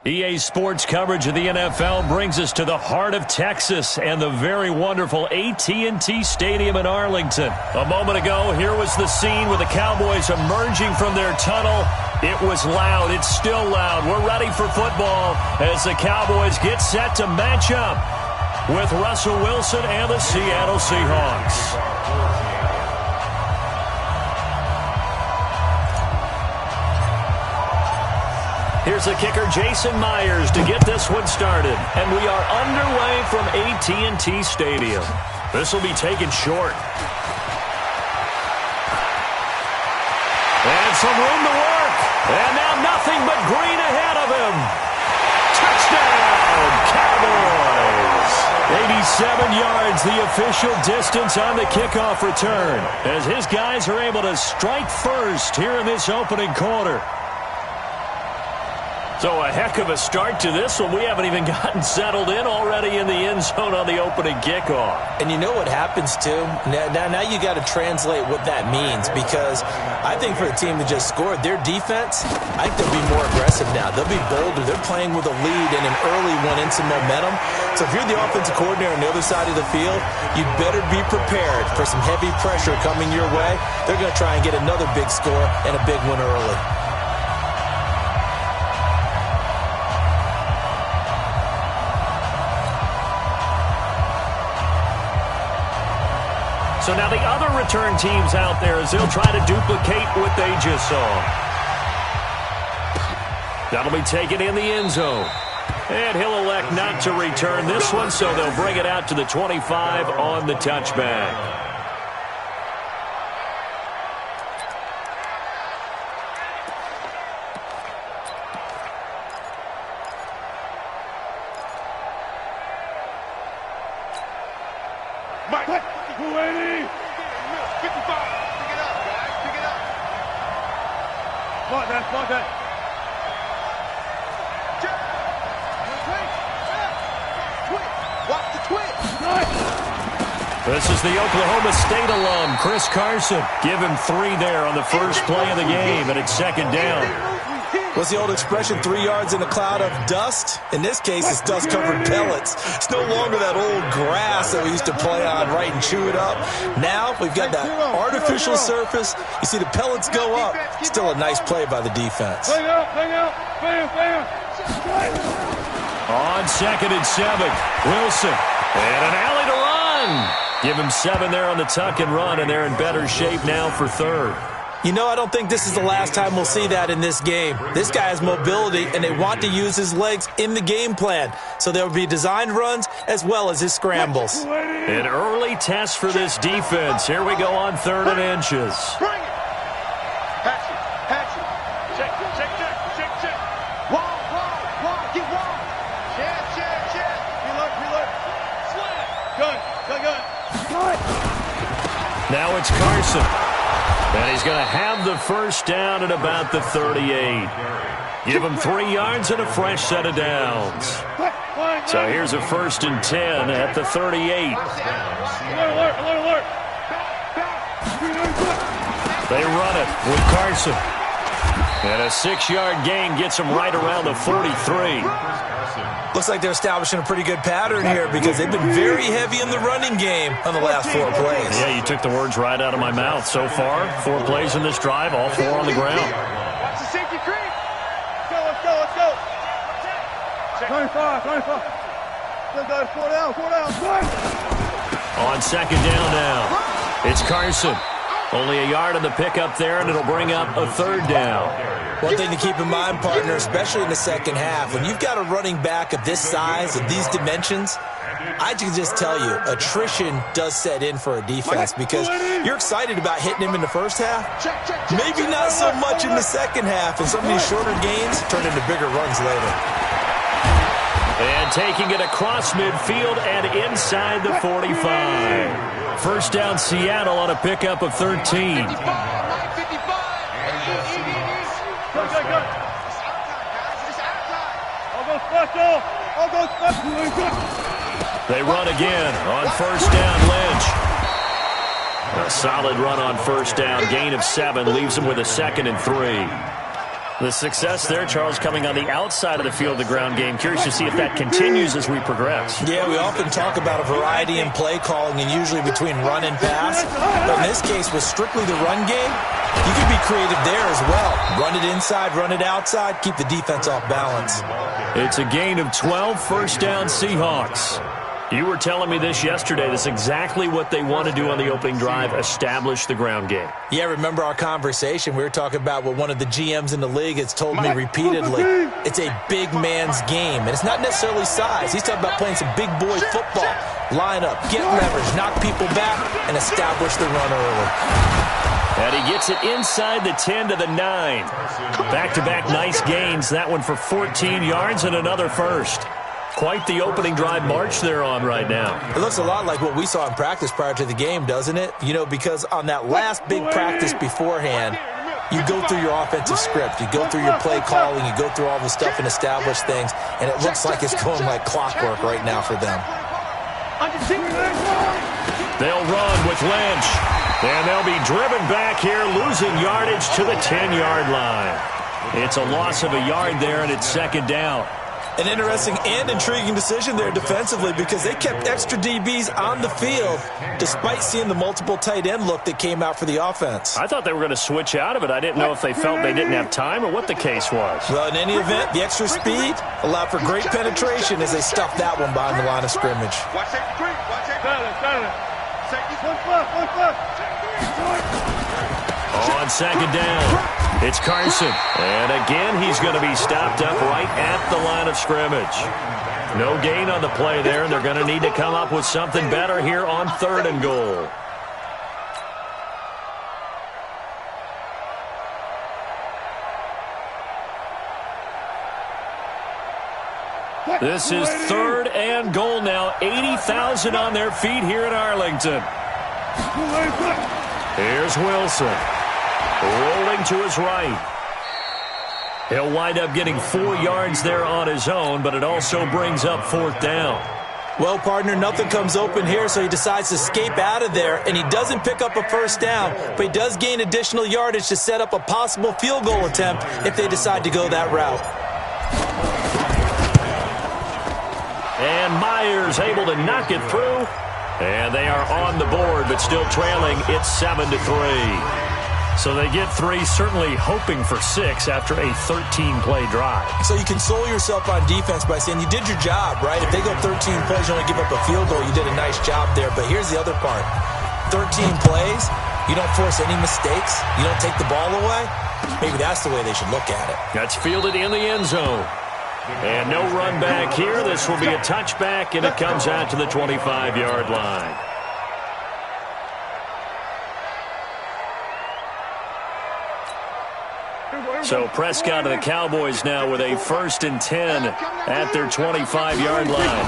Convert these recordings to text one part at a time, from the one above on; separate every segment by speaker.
Speaker 1: EA Sports coverage of the NFL brings us to the heart of Texas and the very wonderful AT&T Stadium in Arlington. A moment ago, here was the scene with the Cowboys emerging from their tunnel. It was loud. It's still loud. We're ready for football as the Cowboys get set to match up with Russell Wilson and the Seattle Seahawks. Here's the kicker, Jason Myers, to get this one started. And we are underway from AT&T Stadium. This will be taken short. And some room to work. And now nothing but green ahead of him. Touchdown, Cowboys! 87 yards, the official distance on the kickoff return, as his guys are able to strike first here in this opening quarter. So a heck of a start to this one. We haven't even gotten settled in already in the end zone on the opening kickoff.
Speaker 2: And you know what happens, too? Now you got to translate what that means, because I think for the team that just scored, their defense, I think they'll be more aggressive now. They'll be bolder. They're playing with a lead and an early one and some momentum. So if you're the offensive coordinator on the other side of the field, you'd better be prepared for some heavy pressure coming your way. They're going to try and get another big score and a big one early.
Speaker 1: So now the other return teams out there as they'll try to duplicate what they just saw. That'll be taken in the end zone. And he'll elect not to return this one, so they'll bring it out to the 25 on the touchback. This is the Oklahoma State alum, Chris Carson. Give him 3 there on the first play of the game, and it's second down.
Speaker 2: What's the old expression, 3 yards in a cloud of dust? In this case, it's dust-covered pellets. It's no longer that old grass that we used to play on, right, and chew it up. Now we've got that artificial surface. You see the pellets go up. Still a nice play by the defense.
Speaker 1: On 2nd and 7, Wilson. And an alley to run. Give him 7 there on the tuck and run, and they're in better shape now for 3rd.
Speaker 2: You know, I don't think this is the last time we'll see that in this game. This guy has mobility, and they want to use his legs in the game plan. So there will be designed runs as well as his scrambles.
Speaker 1: An early test for this defense. Here we go on 3rd and inches. Now it's Carson. And he's going to have the first down at about the 38. Give him 3 yards and a fresh set of downs. So here's a 1st and 10 at the 38. They run it with Carson. And a 6-yard gain gets him right around the 43.
Speaker 2: Looks like they're establishing a pretty good pattern here, because they've been very heavy in the running game on the last 4 plays.
Speaker 1: Yeah, you took the words right out of my mouth. So far, 4 plays in this drive, all 4 on the ground.
Speaker 3: Watch the safety creep. Let's go. 25. Let's go, 4 down.
Speaker 1: On 2nd down now, it's Carson. Only a yard on the pickup there, and it'll bring up a 3rd down.
Speaker 2: One thing to keep in mind, partner, especially in the second half, when you've got a running back of this size, of these dimensions, I can just tell you, attrition does set in for a defense, because you're excited about hitting him in the first half. Maybe not so much in the second half, and some of these shorter gains turn into bigger runs later.
Speaker 1: And taking it across midfield and inside the 45. First down, Seattle on a pickup of 13. They run again on 1st down, Lynch. Solid run on first down. Gain of 7 leaves them with a 2nd and 3. The success there, Charles, coming on the outside of the field, the ground game. Curious to see if that continues as we progress.
Speaker 2: Yeah, we often talk about a variety in play calling and usually between run and pass. But in this case, with strictly the run game, you can be creative there as well. Run it inside, run it outside, keep the defense off balance.
Speaker 1: It's a gain of 12, first down Seahawks. You were telling me this yesterday. That's exactly what they want to do on the opening drive, establish the ground game.
Speaker 2: Yeah, remember our conversation? We were talking about what one of the GMs in the league has told me repeatedly. It's a big man's game, and it's not necessarily size. He's talking about playing some big boy football. Line up, get leverage, knock people back, and establish the run early.
Speaker 1: And he gets it inside the 10 to the 9. Back-to-back nice gains. That one for 14 yards and another first. Quite the opening drive march they're on right now.
Speaker 2: It looks a lot like what we saw in practice prior to the game, doesn't it? You know, because on that last big practice beforehand, you go through your offensive script, you go through your play calling, you go through all the stuff and establish things, and it looks like it's going like clockwork right now for them.
Speaker 1: They'll run with Lynch, and they'll be driven back here, losing yardage to the 10-yard line. It's a loss of a yard there, and it's 2nd down.
Speaker 2: An interesting and intriguing decision there defensively because they kept extra DBs on the field despite seeing the multiple tight end look that came out for the offense.
Speaker 1: I thought they were going to switch out of it. I didn't know if they felt they didn't have time or what the case was.
Speaker 2: Well, in any event, the extra speed allowed for great penetration as they stuffed that one behind the line of scrimmage.
Speaker 1: On 2nd down. It's Carson, and again he's going to be stopped up right at the line of scrimmage. No gain on the play there, and they're going to need to come up with something better here on 3rd and goal. This is 3rd and goal now. 80,000 on their feet here in Arlington. Here's Wilson. Rolling to his right. He'll wind up getting 4 yards there on his own, but it also brings up 4th down.
Speaker 2: Well, partner, nothing comes open here, so he decides to escape out of there, and he doesn't pick up a first down, but he does gain additional yardage to set up a possible field goal attempt if they decide to go that route.
Speaker 1: And Myers able to knock it through, and they are on the board, but still trailing. It's 7-3. So they get 3, certainly hoping for 6 after a 13-play drive.
Speaker 2: So you console yourself on defense by saying you did your job, right? If they go 13 plays, you only give up a field goal, you did a nice job there. But here's the other part. 13 plays, you don't force any mistakes, you don't take the ball away. Maybe that's the way they should look at it.
Speaker 1: That's fielded in the end zone. And no run back here. This will be a touchback, and it comes out to the 25-yard line. So Prescott and the Cowboys now with a 1st and 10 at their 25-yard line.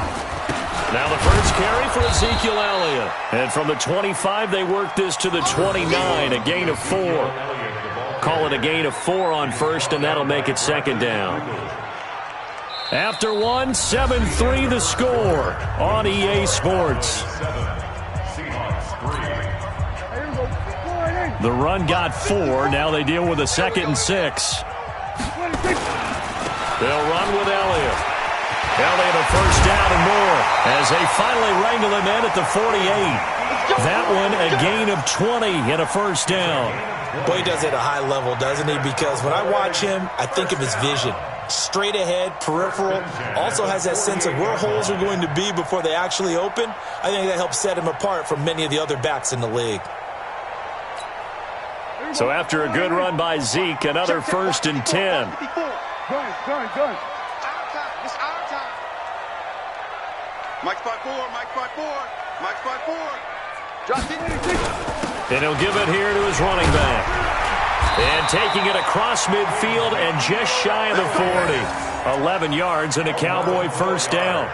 Speaker 1: Now the first carry for Ezekiel Elliott. And from the 25, they work this to the 29, a gain of 4. Call it a gain of 4 on 1st, and that'll make it 2nd down. After 1, 7-3 the score on EA Sports. The run got 4. Now they deal with a 2nd and 6. They'll run with Elliott. Elliott a first down and more as they finally wrangle him in at the 48. That one a gain of 20 and a first down.
Speaker 2: Boy, he does it at a high level, doesn't he? Because when I watch him, I think of his vision. Straight ahead, peripheral, also has that sense of where holes are going to be before they actually open. I think that helps set him apart from many of the other backs in the league.
Speaker 1: So after a good run by Zeke, another 1st and 10.
Speaker 3: Mike spot 4, Mike spot 4, Mike spot 4.
Speaker 1: And he'll give it here to his running back. And taking it across midfield and just shy of the 40. 11 yards and a Cowboy first down.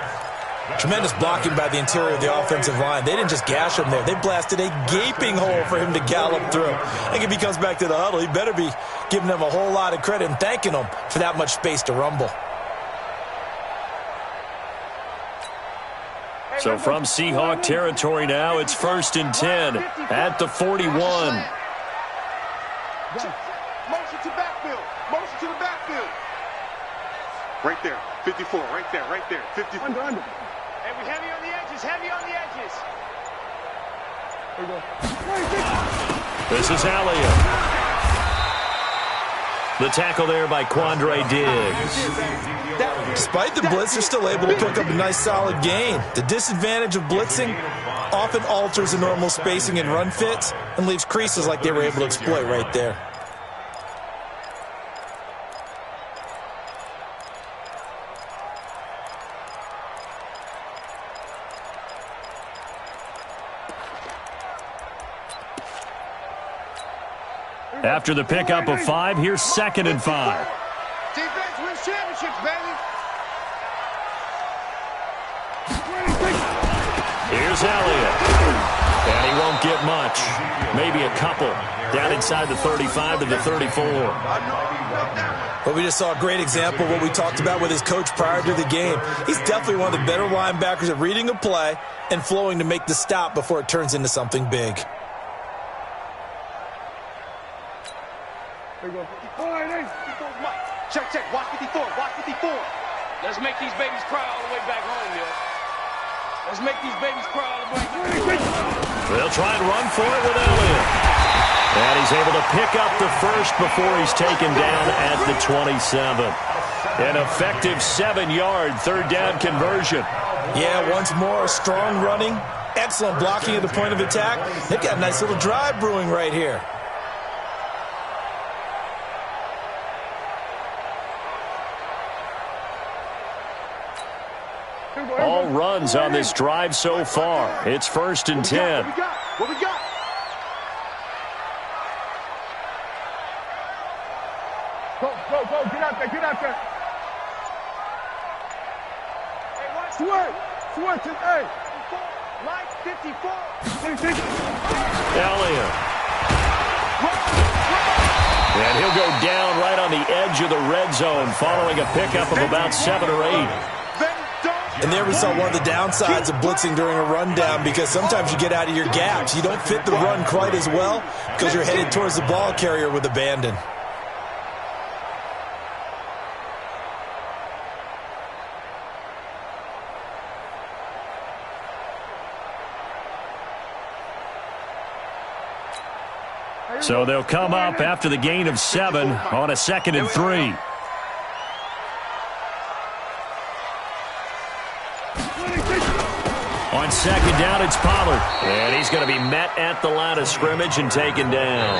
Speaker 2: Tremendous blocking by the interior of the offensive line. They didn't just gash him there. They blasted a gaping hole for him to gallop through. I think if he comes back to the huddle, he better be giving them a whole lot of credit and thanking them for that much space to rumble.
Speaker 1: So from Seahawk territory now, it's 1st and 10 at the 41.
Speaker 3: Motion to backfield. Motion to the backfield. Right there. 54. Right there. Right there. 54.
Speaker 4: Under.
Speaker 3: And we heavy on the edges. Heavy on the edges.
Speaker 4: There we go.
Speaker 1: This is Elliott. The tackle there by Quandre Diggs.
Speaker 2: Despite the blitz, they're still able to pick up a nice solid gain. The disadvantage of blitzing often alters the normal spacing and run fits and leaves creases like they were able to exploit right there.
Speaker 1: After the pickup of 5, here's 2nd and 5.
Speaker 3: Defense wins championships, baby.
Speaker 1: Here's Elliott. And he won't get much. Maybe a couple. Down inside the 35 to the 34.
Speaker 2: But we just saw a great example of what we talked about with his coach prior to the game. He's definitely one of the better linebackers at reading a play and flowing to make the stop before it turns into something big.
Speaker 4: There we go.
Speaker 3: 54 Mike. Check. Watch 54. Watch 54.
Speaker 5: Let's make these babies cry all the way back home, yo. Let's make these babies cry all the way back home.
Speaker 1: They'll try and run for it with Elliott. And he's able to pick up the first before he's taken down at the 27. An effective 7-yard 3rd down conversion.
Speaker 2: Yeah, once more, strong running, excellent blocking at the point of attack. They've got a nice little drive brewing right here.
Speaker 1: All runs on this drive so far. It's 1st and 10.
Speaker 3: What we got?
Speaker 4: Go. Get out there.
Speaker 3: Hey, watch.
Speaker 4: Switch it. Hey.
Speaker 3: Mike, 54.
Speaker 1: Elliott. And he'll go down right on the edge of the red zone following a pickup of about 7 or 8.
Speaker 2: And there we saw one of the downsides of blitzing during a rundown, because sometimes you get out of your gaps. You don't fit the run quite as well because you're headed towards the ball carrier with abandon.
Speaker 1: So they'll come up after the gain of 7 on a 2nd and 3. On 2nd down, it's Pollard. And he's going to be met at the line of scrimmage and taken down.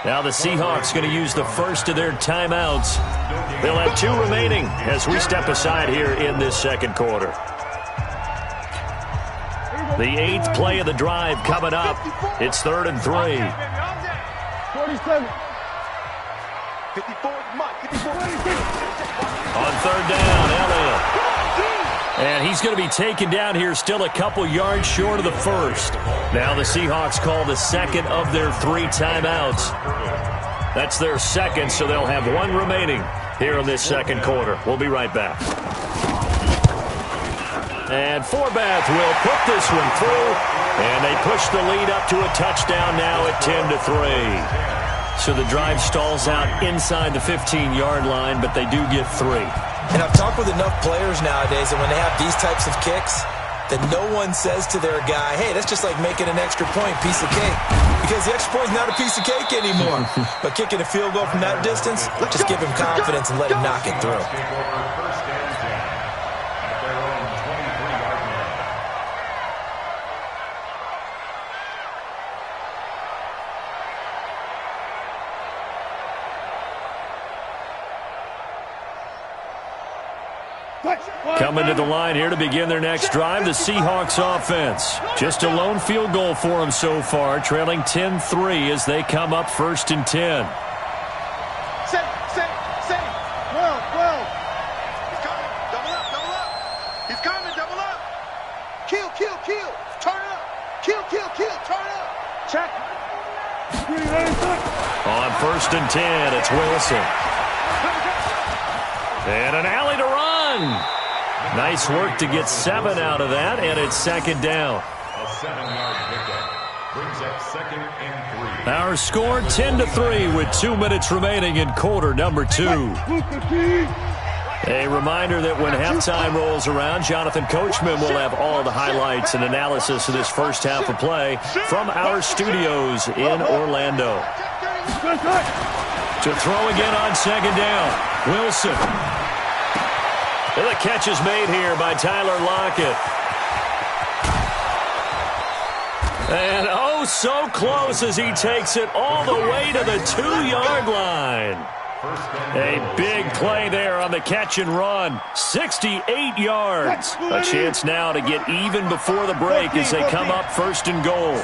Speaker 1: Now the Seahawks going to use the first of their timeouts. They'll have 2 remaining as we step aside here in this 2nd quarter. The 8th play of the drive coming up. It's 3rd and 3.
Speaker 4: 47.
Speaker 3: 54 Mike. 54.
Speaker 1: On 3rd down, Elliott. And he's going to be taken down here still a couple yards short of the 1st. Now the Seahawks call the 2nd of their 3 timeouts. That's their 2nd, so they'll have 1 remaining here in this 2nd quarter. We'll be right back. And Forbath will put this one through. And they push the lead up to a touchdown now at 10-3. So the drive stalls out inside the 15-yard line, but they do get 3.
Speaker 2: And I've talked with enough players nowadays that when they have these types of kicks, that no one says to their guy, hey, that's just like making an extra point, piece of cake. Because the extra point is not a piece of cake anymore. But kicking a field goal from that distance, just give him confidence and let him knock it through.
Speaker 1: Coming to the line here to begin their next drive, the Seahawks offense. Just a lone field goal for them so far, trailing 10-3 as they come up 1st and 10.
Speaker 3: Set. 12. He's coming. Double up. He's coming. Double up. Kill. Turn up. Kill. Turn up.
Speaker 4: Check.
Speaker 1: On 1st and 10, it's Wilson. And an alley to run. Nice work to get 7 out of that, and it's second down.
Speaker 6: A 7-yard pickup brings up 2nd and 3.
Speaker 1: Our score 10-3 with 2 minutes remaining in quarter number 2. A reminder that when halftime rolls around, Jonathan Coachman will have all the highlights and analysis of this first half of play from our studios in Orlando. To throw again on second down, Wilson. And the catch is made here by Tyler Lockett. And oh, so close as he takes it all the way to the 2-yard line. A big play there on the catch and run. 68 yards. A chance now to get even before the break as they come up 1st and goal.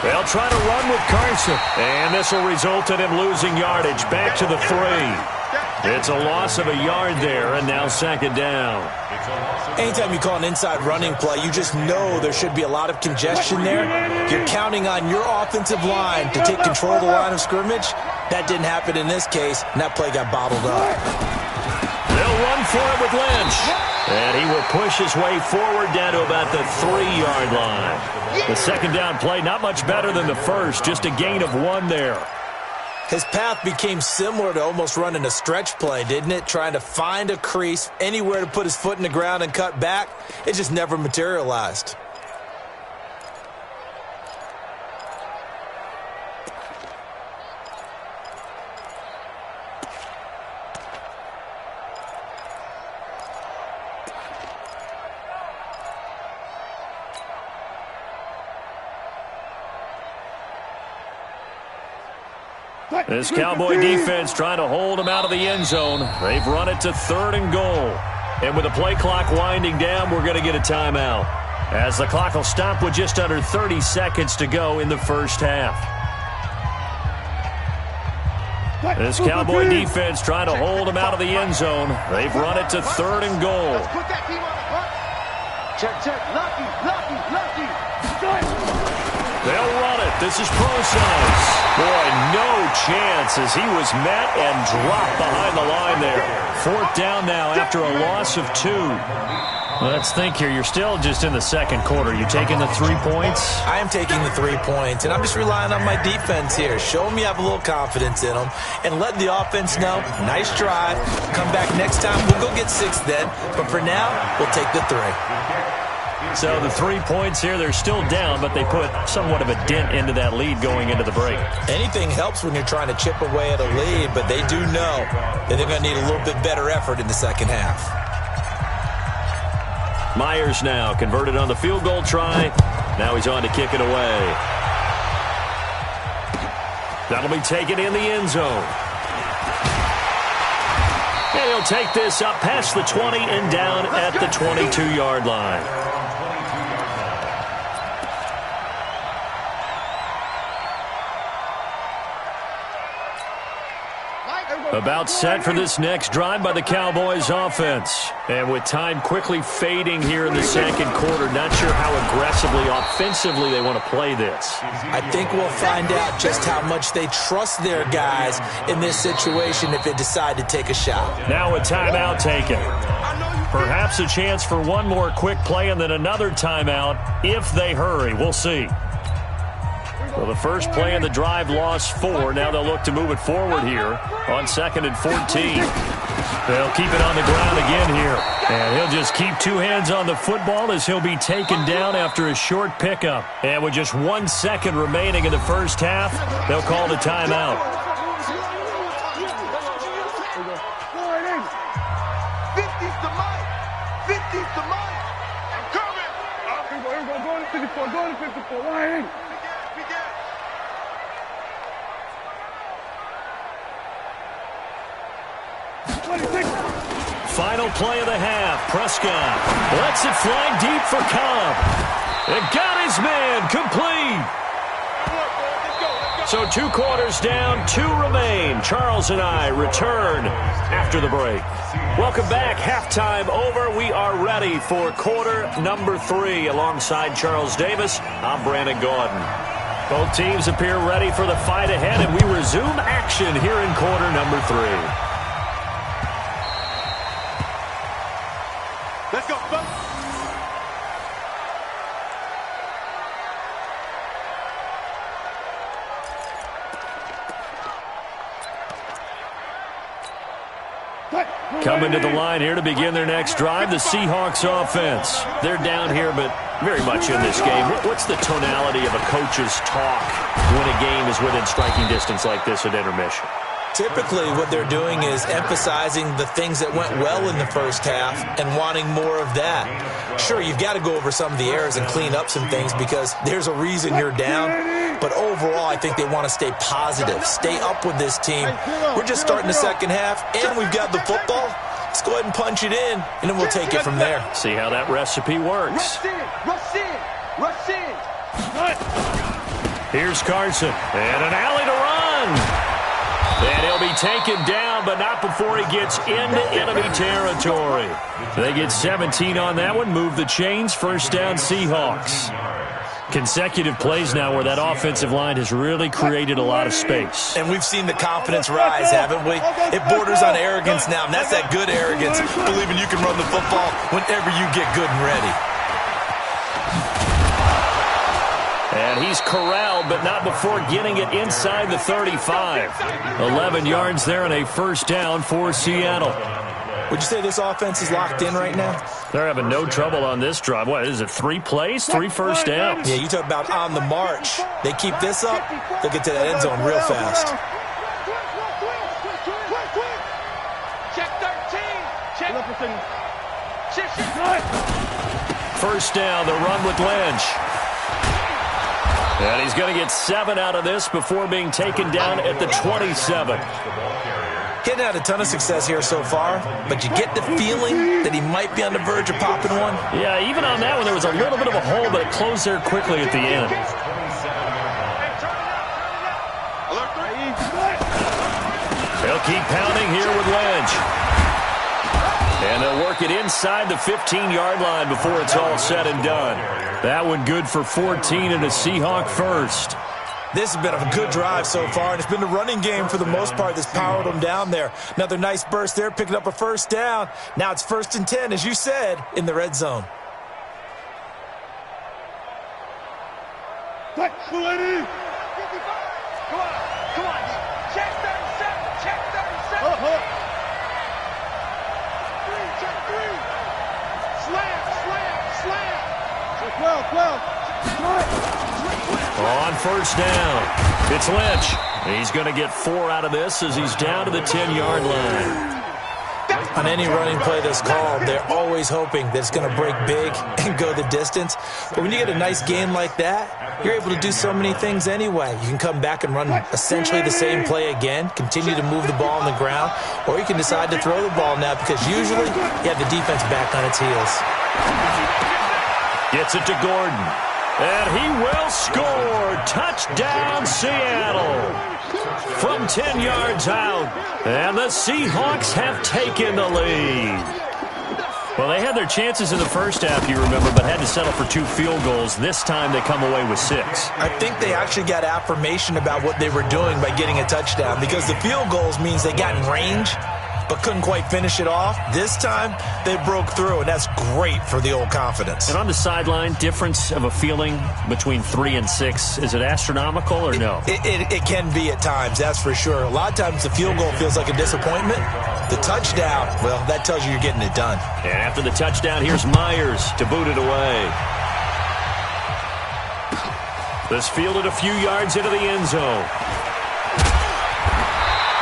Speaker 1: They'll try to run with Carson. And this will result in him losing yardage back to the 3. It's a loss of a yard there, and now second down.
Speaker 2: Anytime you call an inside running play, you just know there should be a lot of congestion there. You're counting on your offensive line to take control of the line of scrimmage. That didn't happen in this case, and that play got bottled up.
Speaker 1: They'll run for it with Lynch. And he will push his way forward down to about the 3-yard line. The second down play, not much better than the first, just a gain of 1 there.
Speaker 2: His path became similar to almost running a stretch play, didn't it? Trying to find a crease, anywhere to put his foot in the ground and cut back. It just never materialized.
Speaker 1: This Cowboy defense trying to hold him out of the end zone. They've run it to 3rd and goal. And with the play clock winding down, we're going to get a timeout, as the clock will stop with just under 30 seconds to go in the first half. This Cowboy defense trying to hold him out of the end zone. They've run it to 3rd and goal. They'll run it. This is Process. Boy, no chance as he was met and dropped behind the line there. 4th down now after a loss of 2. Let's think here. You're still just in the second quarter. You taking the 3 points?
Speaker 2: I am taking the 3 points, and I'm just relying on my defense here. Show them you have a little confidence in them, and let the offense know, nice drive. Come back next time. We'll go get 6 then, but for now, we'll take the 3.
Speaker 1: So the 3 points here, they're still down, but they put somewhat of a dent into that lead going into the break.
Speaker 2: Anything helps when you're trying to chip away at a lead, but they do know that they're going to need a little bit better effort in the second half.
Speaker 1: Myers now converted on the field goal try. Now he's on to kick it away. That'll be taken in the end zone. And he'll take this up past the 20 and down at the 22-yard line. About set for this next drive by the Cowboys offense. And with time quickly fading here in the second quarter, not sure how aggressively, offensively they want to play this.
Speaker 2: I think we'll find out just how much they trust their guys in this situation if they decide to take a shot.
Speaker 1: Now a timeout taken. Perhaps a chance for one more quick play and then another timeout if they hurry. We'll see. Well, the first play in the drive lost 4. Now they'll look to move it forward here on 2nd and 14. They'll keep it on the ground again here. And he'll just keep 2 hands on the football as he'll be taken down after a short pickup. And with just 1 second remaining in the first half, they'll call the timeout.
Speaker 3: 50's the mic. 50's the mic. I'm coming.
Speaker 4: Here we go. Go to 54. Go to 54. Why ain't?
Speaker 1: Final play of the half. Prescott lets it fly deep for Cobb. And got his man complete. So 2 quarters down, 2 remain. Charles and I return after the break. Welcome back. Halftime over. We are ready for quarter number 3. Alongside Charles Davis, I'm Brandon Gordon. Both teams appear ready for the fight ahead, and we resume action here in quarter number 3. Coming to the line here to begin their next drive, the Seahawks offense. They're down here, but very much in this game. What's the tonality of a coach's talk when a game is within striking distance like this at intermission?
Speaker 2: Typically, what they're doing is emphasizing the things that went well in the first half and wanting more of that. Sure, you've got to go over some of the errors and clean up some things because there's a reason you're down. But overall, I think they want to stay positive, stay up with this team. We're just starting the second half, and we've got the football. Let's go ahead and punch it in, and then we'll take it from there.
Speaker 1: See how that recipe works.
Speaker 4: Rush in. Rush in.
Speaker 1: Here's Carson, and an alley to run. And he'll be taken down, but not before he gets into enemy territory. They get 17 on that one, move the chains, first down Seahawks. Consecutive plays now where that offensive line has really created a lot of space.
Speaker 2: And we've seen the confidence rise, haven't we? It borders on arrogance now, and that's that good arrogance, believing you can run the football whenever you get good and ready.
Speaker 1: And he's corralled, but not before getting it inside the 35. 11 yards there and a first down for Seattle.
Speaker 2: Would you say this offense is locked in right now?
Speaker 1: They're having no trouble on this drive. What is it, 3 plays, 3 first downs?
Speaker 2: Yeah, you talk about on the march. They keep this up, they'll get to that end zone real fast.
Speaker 5: Check 13. Check.
Speaker 1: First down, the run with Lynch. And he's going to get 7 out of this before being taken down at the 27.
Speaker 2: Getting had a ton of success here so far, but you get the feeling that he might be on the verge of popping one.
Speaker 1: Yeah, even on that one, there was a little bit of a hole, but it closed there quickly at the end. They'll keep pounding here with Lynch. And they'll work it inside the 15-yard line before it's all said and done. That one good for 14 and a Seahawk first.
Speaker 2: This has been a good drive so far, and it's been the running game for the most part that's powered them down there. Another nice burst there, picking up a first down. Now it's 1st and 10, as you said, in the red zone.
Speaker 4: Come on.
Speaker 5: Check 37. Check 37. Check 3. Slam.
Speaker 4: 12.
Speaker 1: On first down, it's Lynch. He's going to get 4 out of this as he's down to the 10-yard line.
Speaker 2: On any running play that's called, they're always hoping that it's going to break big and go the distance. But when you get a nice game like that, you're able to do so many things anyway. You can come back and run essentially the same play again, continue to move the ball on the ground, or you can decide to throw the ball now because usually you have the defense back on its heels.
Speaker 1: Gets it to Gordon. And he will score. Touchdown, Seattle. From 10 yards out. And the Seahawks have taken the lead. Well, they had their chances in the first half, you remember, but had to settle for 2 field goals. This time they come away with 6.
Speaker 2: I think they actually got affirmation about what they were doing by getting a touchdown because the field goals means they got in range but couldn't quite finish it off. This time, they broke through, and that's great for the old confidence.
Speaker 1: And on the sideline, difference of a feeling between 3 and 6, is it astronomical or no?
Speaker 2: It can be at times, that's for sure. A lot of times the field goal feels like a disappointment. The touchdown, well, that tells you you're getting it done.
Speaker 1: And after the touchdown, here's Myers to boot it away. This fielded a few yards into the end zone.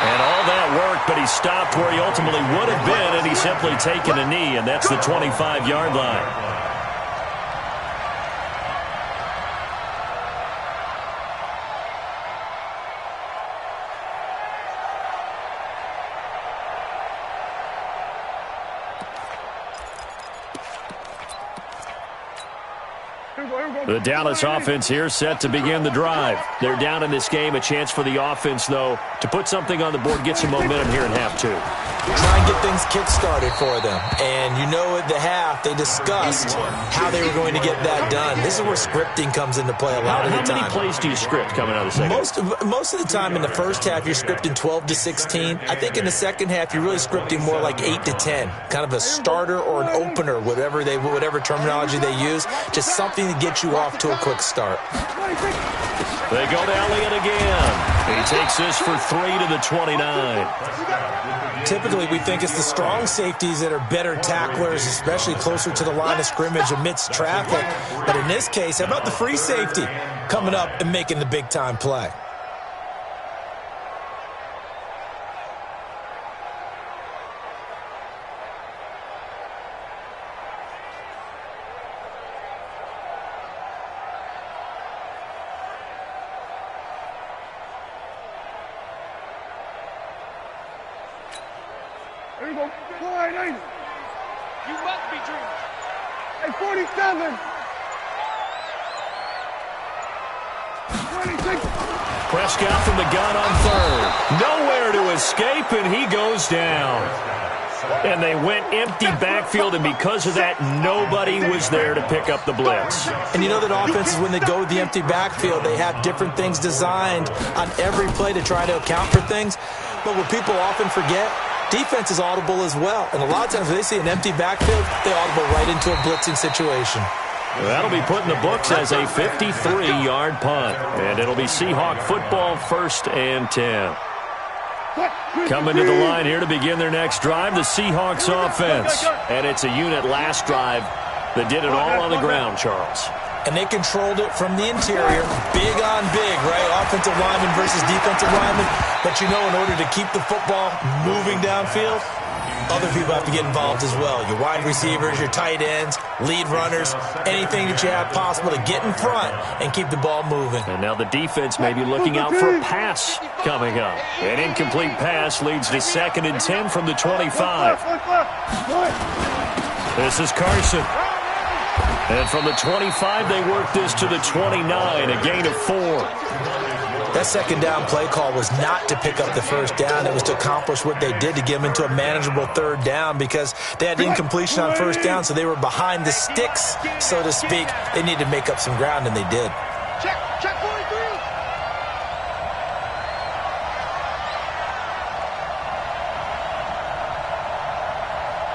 Speaker 1: And all that worked, but he stopped where he ultimately would have been, and he's simply taken a knee, and that's the 25-yard line. The Dallas offense here set to begin the drive. They're down in this game. A chance for the offense, though, to put something on the board, get some momentum here in half 2.
Speaker 2: Try and get things kick-started for them. And you know at the half, they discussed how they were going to get that done. This is where scripting comes into play a lot of the time.
Speaker 1: How many plays do you script coming out of the second?
Speaker 2: Most of the time in the first half, you're scripting 12 to 16. I think in the second half, you're really scripting more like 8 to 10. Kind of a starter or an opener, whatever terminology they use. Just something to get get you off to a quick start.
Speaker 1: They go to Elliott again. He takes this for 3 to the 29.
Speaker 2: Typically, we think it's the strong safeties that are better tacklers, especially closer to the line of scrimmage amidst traffic. But in this case, how about the free safety coming up and making the big-time play?
Speaker 4: There you go. 480.
Speaker 5: You must be dreaming.
Speaker 4: Hey, 47. 26.
Speaker 1: Prescott from the gun on third. Nowhere to escape, and he goes down. And they went empty backfield, and because of that, nobody was there to pick up the blitz.
Speaker 2: And you know that offenses, when they go with the empty backfield, they have different things designed on every play to try to account for things. But what people often forget, defense is audible as well. And a lot of times when they see an empty backfield, they audible right into a blitzing situation.
Speaker 1: Well, that'll be put in the books as a 53-yard punt. And it'll be Seahawk football, 1st and 10. Coming to the line here to begin their next drive, the Seahawks offense. And it's a unit last drive that did it all on the ground, Charles.
Speaker 2: And they controlled it from the interior, big on big, right? Offensive lineman versus defensive lineman. But you know, in order to keep the football moving downfield, other people have to get involved as well. Your wide receivers, your tight ends, lead runners, anything that you have possible to get in front and keep the ball moving.
Speaker 1: And now the defense may be looking out for a pass coming up. An incomplete pass leads to 2nd and 10 from the 25. This is Carson. And from the 25, they work this to the 29, a gain of 4.
Speaker 2: That second down play call was not to pick up the first down. It was to accomplish what they did to get them into a manageable 3rd down because they had incompletion on 1st down, so they were behind the sticks, so to speak. They needed to make up some ground, and they did.
Speaker 4: Check 43.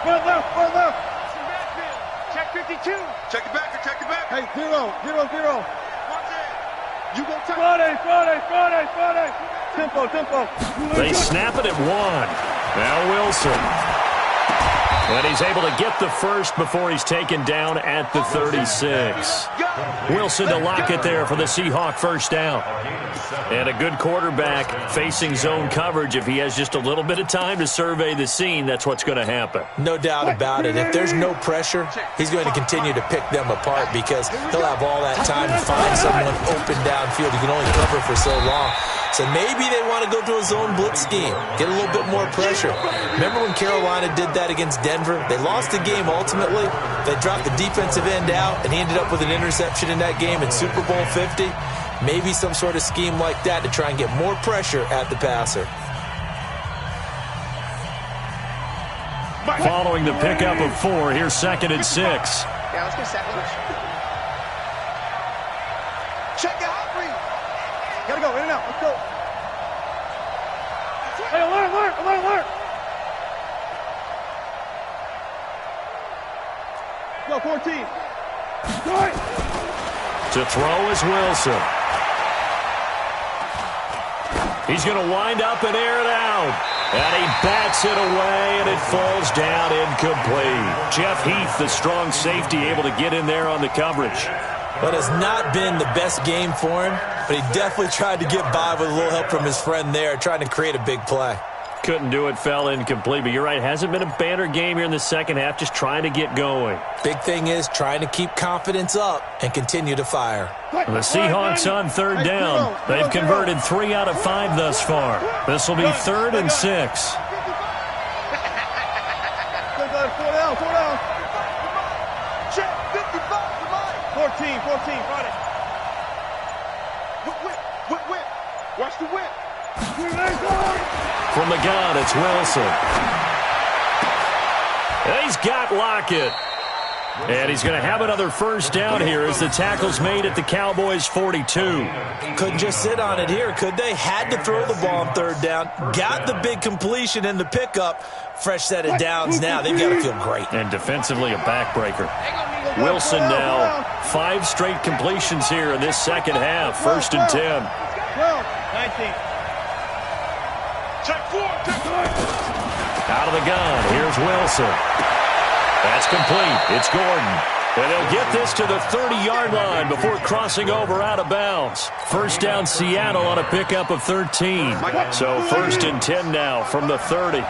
Speaker 4: Front left.
Speaker 5: Check 52.
Speaker 3: Check it back. Check it back.
Speaker 4: Hey, 0.
Speaker 3: You go time.
Speaker 4: Friday. Tempo.
Speaker 1: They snap it at 1. Now Wilson. And he's able to get the first before he's taken down at the 36. Wilson to lock it there for the Seahawk 1st down. And a good quarterback facing zone coverage. If he has just a little bit of time to survey the scene, that's what's going to happen.
Speaker 2: No doubt about it. If there's no pressure, he's going to continue to pick them apart because he'll have all that time to find someone open downfield. He can only cover for so long. So maybe they want to go to a zone blitz scheme, get a little bit more pressure. Remember when Carolina did that against Denver? They lost the game ultimately. They dropped the defensive end out, and he ended up with an interception in that game in Super Bowl 50. Maybe some sort of scheme like that to try and get more pressure at the passer.
Speaker 1: Following the pickup of 4, here's 2nd and 6.
Speaker 4: Yeah, let's get second. Check out free. Gotta go, in and out. Let's go. Hey, alert. Go, 14. Right.
Speaker 1: To throw is Wilson. He's going to wind up and air it out. And he bats it away, and it falls down incomplete. Jeff Heath, the strong safety, able to get in there on the coverage.
Speaker 2: But it's not been the best game for him, but he definitely tried to get by with a little help from his friend there, trying to create a big play.
Speaker 1: Couldn't do it, fell incomplete. But you're right, hasn't been a banner game here in the second half, just trying to get going.
Speaker 2: Big thing is trying to keep confidence up and continue to fire.
Speaker 1: The Seahawks on 3rd down. They've converted 3 out of 5 thus far. This will be 3rd and 6.
Speaker 4: 4 down. Check 55. 14, Friday. Whip. Watch the whip.
Speaker 1: From the gun, it's Wilson. And he's got Lockett. And he's going to have another 1st down here as the tackle's made at the Cowboys' 42.
Speaker 2: Couldn't just sit on it here, could they? Had to throw the ball on 3rd down. Got the big completion in the pickup. Fresh set of downs now. They've got to feel great.
Speaker 1: And defensively, a backbreaker. Wilson now 5 straight completions here in this second half. 1st and 10.
Speaker 4: 19.
Speaker 3: Check 4. Check 4.
Speaker 1: Out of the gun. Here's Wilson. That's complete. It's Gordon. And they'll get this to the 30-yard line before crossing over out of bounds. 1st down Seattle on a pickup of 13. So 1st and 10 now from the 30.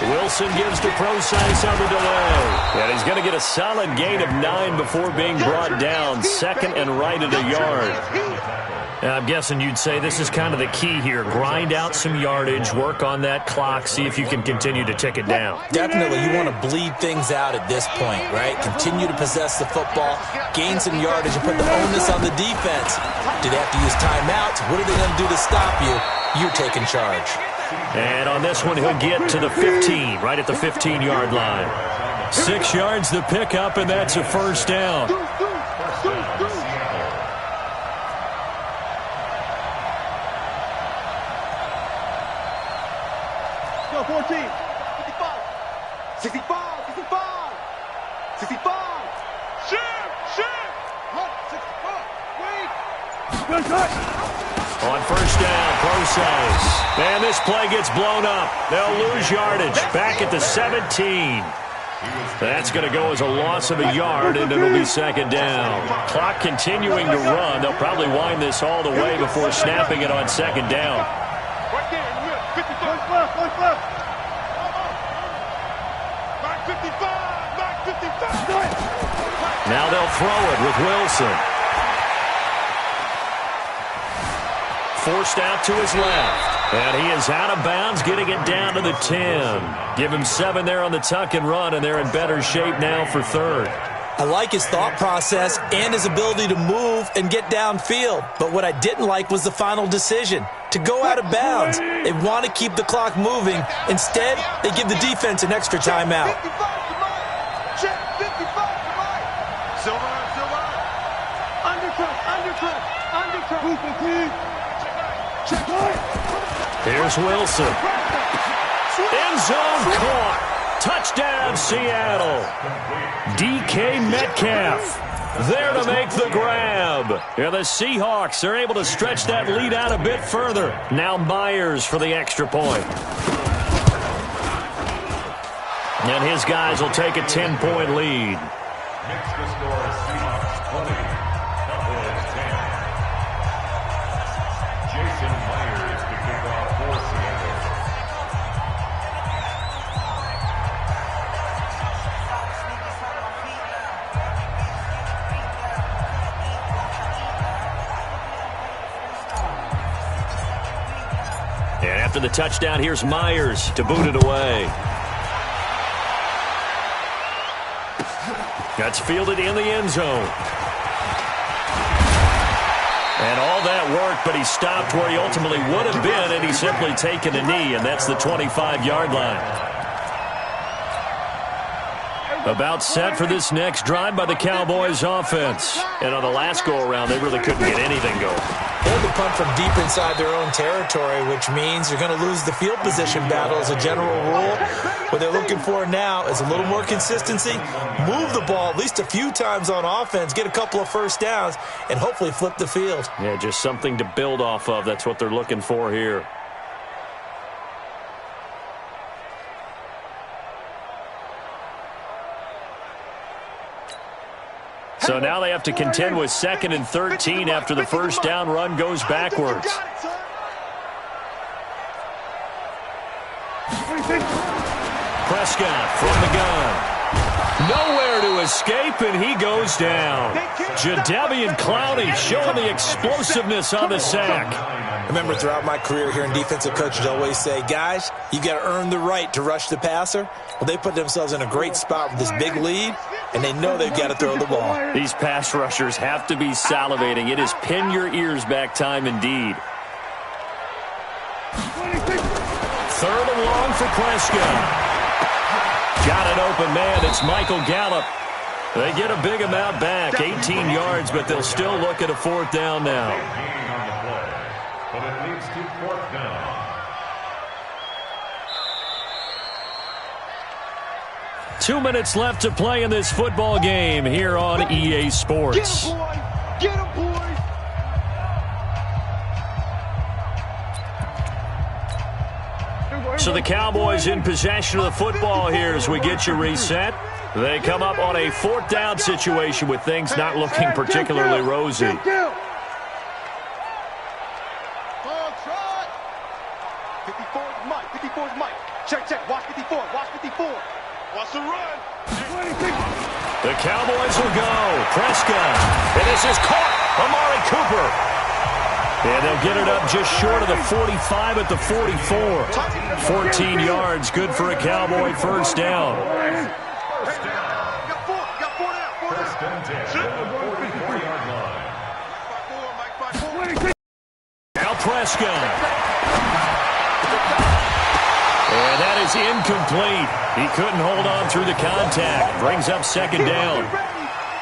Speaker 1: Wilson gives to Procise on the delay. And he's going to get a solid gain of 9 before being brought down. 2nd and right at a yard.
Speaker 7: And I'm guessing you'd say this is kind of the key here. Grind out some yardage, work on that clock, see if you can continue to tick it down.
Speaker 2: Definitely, you want to bleed things out at this point, right? Continue to possess the football, gain some yardage, and put the onus on the defense. Do they have to use timeouts? What are they going to do to stop you? You're taking charge.
Speaker 1: And on this one, he'll get to the 15, right at the 15-yard line. 6 yards the pickup, and that's a 1st down.
Speaker 4: Go, 14.
Speaker 3: 65. 65. 65. Shit.
Speaker 4: 65. Wait. Good touch.
Speaker 1: On 1st down, Procise. And this play gets blown up. They'll lose yardage. Back at the 17. That's going to go as a loss of a yard, and it'll be 2nd down. Clock continuing to run. They'll probably wind this all the way before snapping it on 2nd down.
Speaker 3: Right there. 55. Left. Back 55. Back 55.
Speaker 1: Now they'll throw it with Wilson. Forced out to his left. And he is out of bounds, getting it down to the 10. Give him 7 there on the tuck and run, and they're in better shape now for 3rd.
Speaker 2: I like his thought process and his ability to move and get downfield. But what I didn't like was the final decision, to go out of bounds. They want to keep the clock moving. Instead, they give the defense an extra timeout.
Speaker 3: 55 Silver.
Speaker 4: Undercut.
Speaker 1: Here's Wilson. End zone caught. Touchdown, Seattle. DK Metcalf there to make the grab. And the Seahawks are able to stretch that lead out a bit further. Now Myers for the extra point. And his guys will take a 10-point lead.
Speaker 6: Next to score is Seahawks 20, Cowboys 10. Jason Myers to kick off for Seattle.
Speaker 1: And after the touchdown, here's Myers to boot it away. That's fielded in the end zone. And all that work, but he stopped where he ultimately would have been, and he's simply taken a knee, and that's the 25-yard line. About set for this next drive by the Cowboys offense. And on the last go-around, they really couldn't get anything going.
Speaker 2: They had to punt from deep inside their own territory, which means you're going to lose the field position battle as a general rule. What they're looking for now is a little more consistency, move the ball at least a few times on offense, get a couple of first downs, and hopefully flip the field.
Speaker 1: Yeah, just something to build off of. That's what they're looking for here. So now they have to contend with 2nd and 13 after the first down run goes backwards. Prescott from the gun. Nowhere to escape, and he goes down. Jadeveon Clowney showing the explosiveness on the sack.
Speaker 2: I remember throughout my career hearing defensive coaches always say, guys, you got to earn the right to rush the passer. Well, they put themselves in a great spot with this big lead, and they know they've got to throw the ball.
Speaker 1: These pass rushers have to be salivating. It is pin your ears back time indeed. 3rd and long for Prescott. Got an open man. It's Michael Gallup. They get a big amount back, 18 yards, but they'll still look at a 4th down now.
Speaker 6: But it leads to 4th down.
Speaker 1: 2 minutes left to play in this football game here on EA Sports.
Speaker 3: Get him, boy! Get him, boy!
Speaker 1: So the Cowboys in possession of the football here as we get you reset. They come up on a 4th down situation with things not looking particularly rosy.
Speaker 3: 54 is Mike. 54 is Mike. Check, check. Watch 54. Watch 54. Watch the run.
Speaker 1: The Cowboys will go. Prescott. And this is caught. Amari Cooper. And they'll get it up just short of the 45 at the 44. 14 yards. Good for a Cowboy first down.
Speaker 6: First down.
Speaker 3: Got 4. Got 4 down. 4 down.
Speaker 6: First and 10 from the 44-yard line.
Speaker 3: Mike by 4.
Speaker 1: Now Prescott. And that is incomplete. He couldn't hold on through the contact. Brings up second down.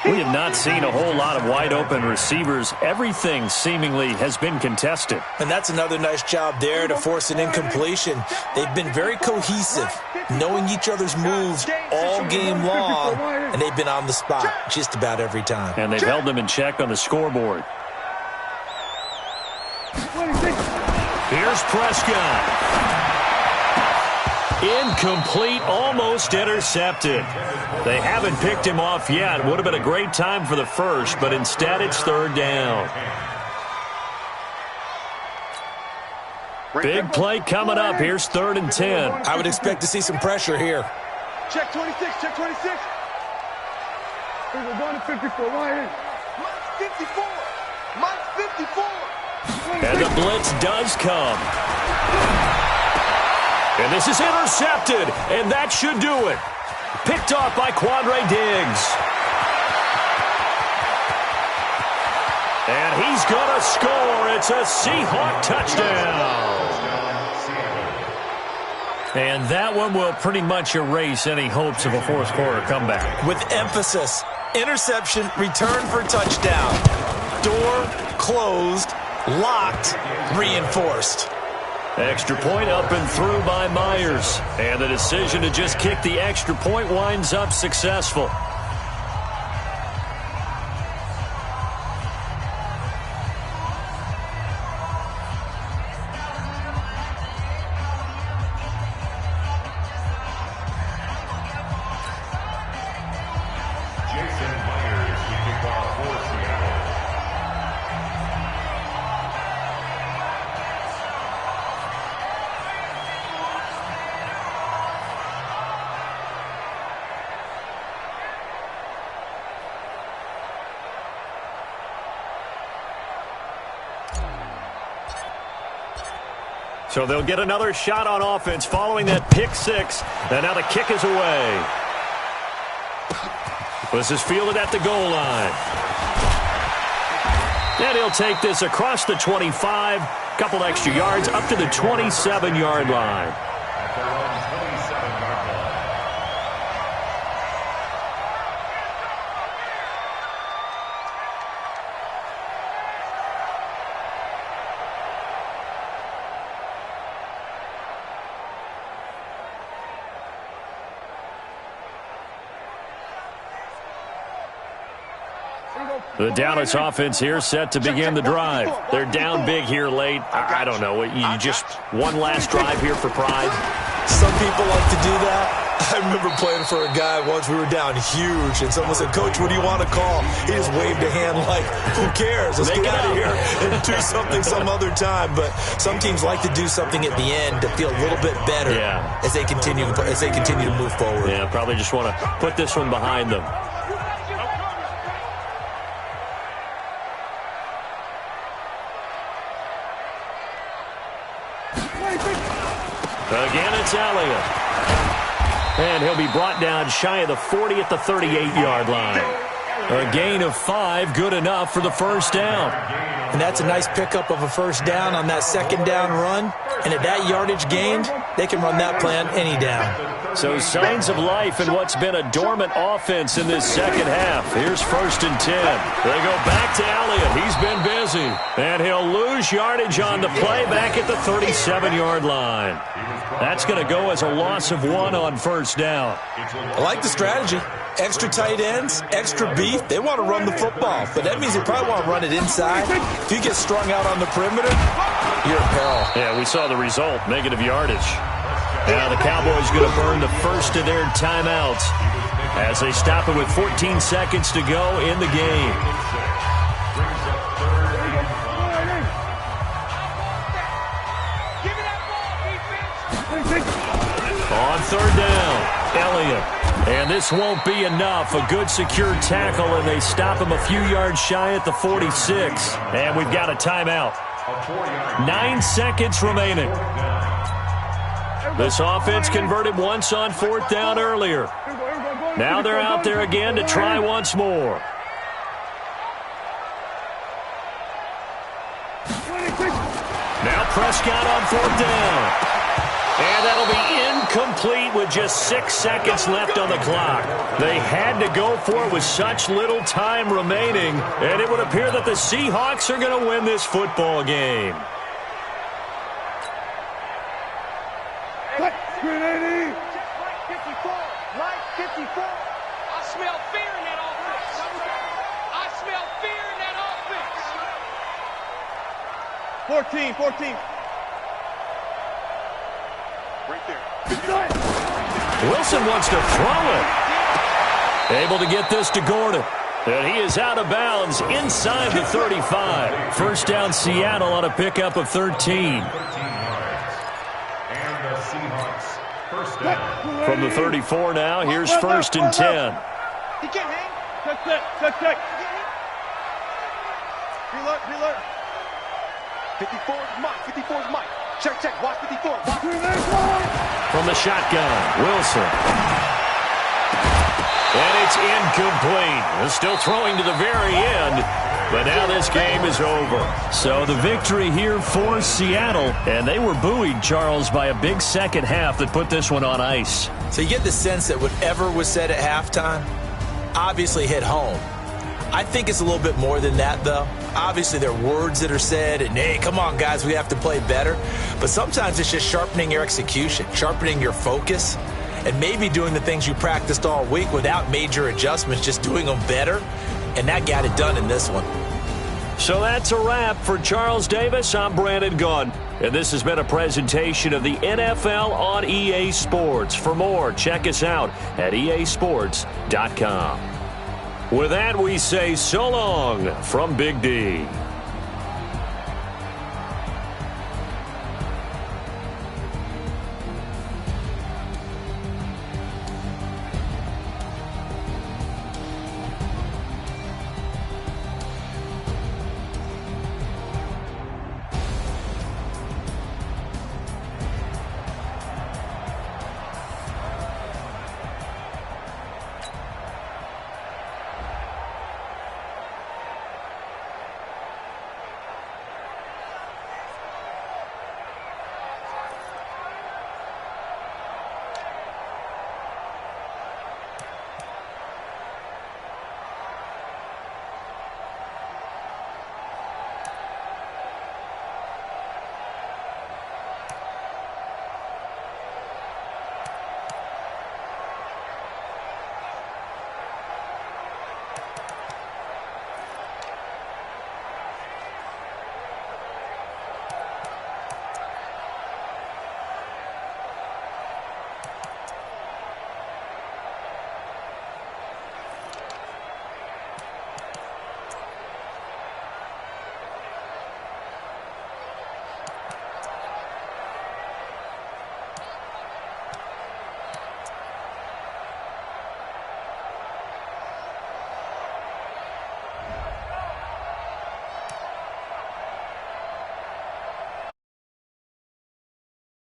Speaker 1: We have not seen a whole lot of wide-open receivers. Everything seemingly has been contested.
Speaker 2: And that's another nice job there to force an incompletion. They've been very cohesive, knowing each other's moves all game long, and they've been on the spot just about every time.
Speaker 1: And they've held them in check on the scoreboard. Here's Prescott. Incomplete, almost intercepted. They haven't picked him off yet. Would have been a great time for the first, but instead it's 3rd down. Big play coming up. Here's 3rd and 10.
Speaker 2: I would expect to see some pressure here.
Speaker 3: Check 26. Check 26.
Speaker 4: We're going to 54. Why in?
Speaker 3: Mike's 54. Mike's 54.
Speaker 1: And the blitz does come. And this is intercepted, and that should do it. Picked off by Quandre Diggs. And he's going to score. It's a Seahawk touchdown. And that one will pretty much erase any hopes of a fourth-quarter comeback.
Speaker 2: With emphasis, interception, return for touchdown. Door closed, locked, reinforced.
Speaker 1: Extra point up and through by Myers. And the decision to just kick the extra point winds up successful.
Speaker 6: Jason Myers, the kickoff for Seattle.
Speaker 1: So they'll get another shot on offense following that pick six. And now the kick is away. This is fielded at the goal line. And he'll take this across the 25. Couple extra yards up to the 27-yard line.
Speaker 6: At their own 27-yard line.
Speaker 1: The Dallas offense here set to begin the drive. They're down big here late. I don't know. You just one last drive here for pride?
Speaker 2: Some people like to do that. I remember playing for a guy once. We were down huge, and someone said, "Coach, what do you want to call?" He just waved a hand like, "Who cares? Let's get out of here and do something some other time." But some teams like to do something at the end to feel a little bit better as they continue to move forward.
Speaker 1: Yeah, probably just want to put this one behind them. Again, it's Elliott. And he'll be brought down shy of the 40 at the 38-yard line. A gain of 5, good enough for the first down.
Speaker 2: And that's a nice pickup of a first down on that second down run. And at that yardage gained, they can run that play on any down.
Speaker 1: So signs of life in what's been a dormant offense in this second half. Here's 1st and 10. They go back to Elliott. He's been busy. And he'll lose yardage on the play back at the 37-yard line. That's going to go as a loss of 1 on first down.
Speaker 2: I like the strategy. Extra tight ends, extra beef. They want to run the football, but that means they probably want to run it inside. If you get strung out on the perimeter, you're in peril.
Speaker 1: Yeah, we saw the result, negative yardage. Now the Cowboys going to burn the first of their timeouts as they stop it with 14 seconds to go in the game. On third down, Elliott. And this won't be enough. A good secure tackle, and they stop him a few yards shy at the 46. And we've got a timeout. 9 seconds remaining. This offense converted once on 4th down earlier. Now they're out there again to try once more. Now Prescott on 4th down. And that'll be incomplete with just 6 seconds left on the clock. They had to go for it with such little time remaining, and it would appear that the Seahawks are going to win this football game.
Speaker 5: Mike 54. Mike 54. I smell fear in that offense. I smell fear in that offense.
Speaker 4: 14.
Speaker 3: Right there.
Speaker 1: Wilson wants to throw it. Able to get this to Gordon. And he is out of bounds inside the 35. First down Seattle on a pickup of 13. From the 34 now, here's 1st and 10.
Speaker 5: He can't hang.
Speaker 4: Check. Reload.
Speaker 3: 54 is Mike. 54 is Mike. Check. Watch 54. Watch.
Speaker 1: From the shotgun, Wilson. And it's incomplete. They're still throwing to the very end, but now this game is over. So the victory here for Seattle, and they were buoyed, Charles, by a big second half that put this one on ice.
Speaker 2: So you get the sense that whatever was said at halftime obviously hit home. I think it's a little bit more than that, though. Obviously, there are words that are said, and, hey, come on, guys, we have to play better. But sometimes it's just sharpening your execution, sharpening your focus, and maybe doing the things you practiced all week without major adjustments, just doing them better. And that got it done in this one.
Speaker 1: So that's a wrap for Charles Davis. I'm Brandon Gunn, and this has been a presentation of the NFL on EA Sports. For more, check us out at easports.com. With that, we say so long from Big D.